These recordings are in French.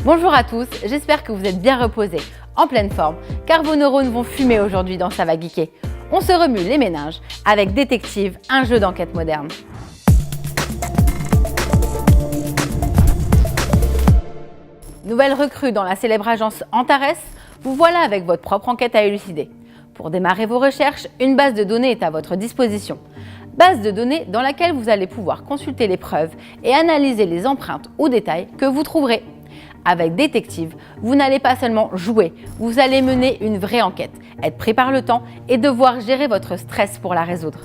Bonjour à tous, j'espère que vous êtes bien reposés, en pleine forme, car vos neurones vont fumer aujourd'hui dans Ça va geeker. On se remue les méninges avec Détective, un jeu d'enquête moderne. Nouvelle recrue dans la célèbre agence Antares, vous voilà avec votre propre enquête à élucider. Pour démarrer vos recherches, une base de données est à votre disposition. Base de données dans laquelle vous allez pouvoir consulter les preuves et analyser les empreintes ou détails que vous trouverez. Avec Détective, vous n'allez pas seulement jouer, vous allez mener une vraie enquête, être pris par le temps et devoir gérer votre stress pour la résoudre.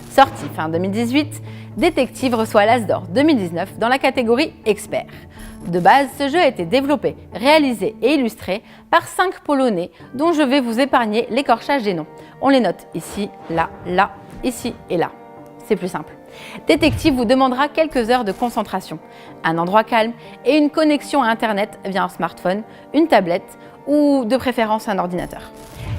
Sorti fin 2018, Détective reçoit l'As d'Or 2019 dans la catégorie Expert. De base, ce jeu a été développé, réalisé et illustré par 5 Polonais dont je vais vous épargner l'écorchage des noms. On les note ici, là, ici et là. C'est plus simple. Détective vous demandera quelques heures de concentration, un endroit calme et une connexion à Internet via un smartphone, une tablette ou de préférence un ordinateur.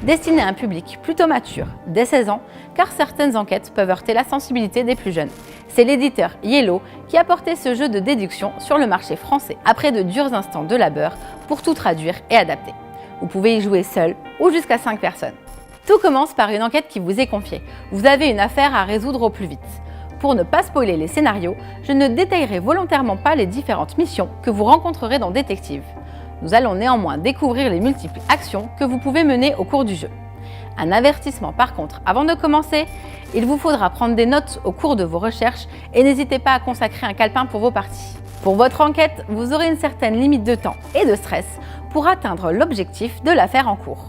Destiné à un public plutôt mature, dès 16 ans, car certaines enquêtes peuvent heurter la sensibilité des plus jeunes. C'est l'éditeur Yellow qui a porté ce jeu de déduction sur le marché français après de durs instants de labeur pour tout traduire et adapter. Vous pouvez y jouer seul ou jusqu'à 5 personnes. Tout commence par une enquête qui vous est confiée. Vous avez une affaire à résoudre au plus vite. Pour ne pas spoiler les scénarios, je ne détaillerai volontairement pas les différentes missions que vous rencontrerez dans Détective. Nous allons néanmoins découvrir les multiples actions que vous pouvez mener au cours du jeu. Un avertissement par contre, avant de commencer, il vous faudra prendre des notes au cours de vos recherches et n'hésitez pas à consacrer un calepin pour vos parties. Pour votre enquête, vous aurez une certaine limite de temps et de stress pour atteindre l'objectif de l'affaire en cours.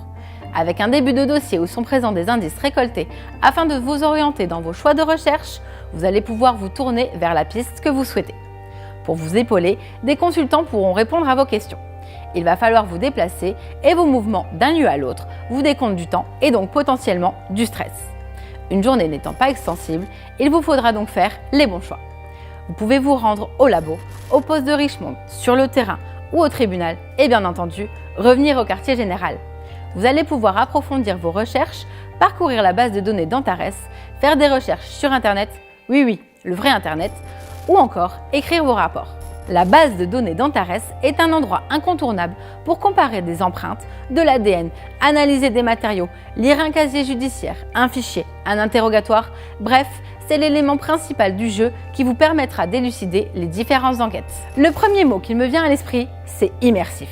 Avec un début de dossier où sont présents des indices récoltés afin de vous orienter dans vos choix de recherche, vous allez pouvoir vous tourner vers la piste que vous souhaitez. Pour vous épauler, des consultants pourront répondre à vos questions. Il va falloir vous déplacer et vos mouvements d'un lieu à l'autre vous décomptent du temps et donc potentiellement du stress. Une journée n'étant pas extensible, il vous faudra donc faire les bons choix. Vous pouvez vous rendre au labo, au poste de Richmond, sur le terrain ou au tribunal et bien entendu revenir au quartier général. Vous allez pouvoir approfondir vos recherches, parcourir la base de données d'Antares, faire des recherches sur Internet, oui, le vrai Internet, ou encore écrire vos rapports. La base de données d'Antares est un endroit incontournable pour comparer des empreintes, de l'ADN, analyser des matériaux, lire un casier judiciaire, un fichier, un interrogatoire, bref, c'est l'élément principal du jeu qui vous permettra d'élucider les différentes enquêtes. Le premier mot qui me vient à l'esprit, c'est immersif.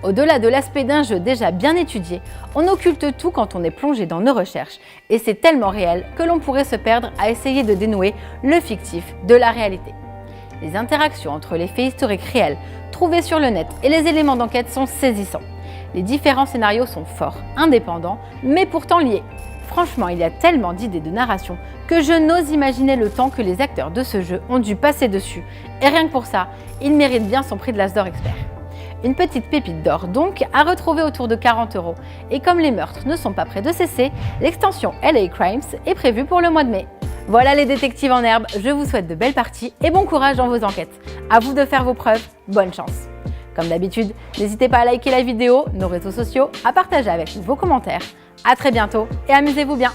Au-delà de l'aspect d'un jeu déjà bien étudié, on occulte tout quand on est plongé dans nos recherches et c'est tellement réel que l'on pourrait se perdre à essayer de dénouer le fictif de la réalité. Les interactions entre les faits historiques réels trouvés sur le net et les éléments d'enquête sont saisissants. Les différents scénarios sont forts, indépendants, mais pourtant liés. Franchement, il y a tellement d'idées de narration que je n'ose imaginer le temps que les acteurs de ce jeu ont dû passer dessus. Et rien que pour ça, il mérite bien son prix de l'As d'Or Expert. Une petite pépite d'or donc à retrouver autour de 40 €. Et comme les meurtres ne sont pas près de cesser, l'extension LA Crimes est prévue pour le mois de mai. Voilà les détectives en herbe, je vous souhaite de belles parties et bon courage dans vos enquêtes. À vous de faire vos preuves, bonne chance. Comme d'habitude, n'hésitez pas à liker la vidéo, nos réseaux sociaux, à partager avec nous vos commentaires. À très bientôt et amusez-vous bien.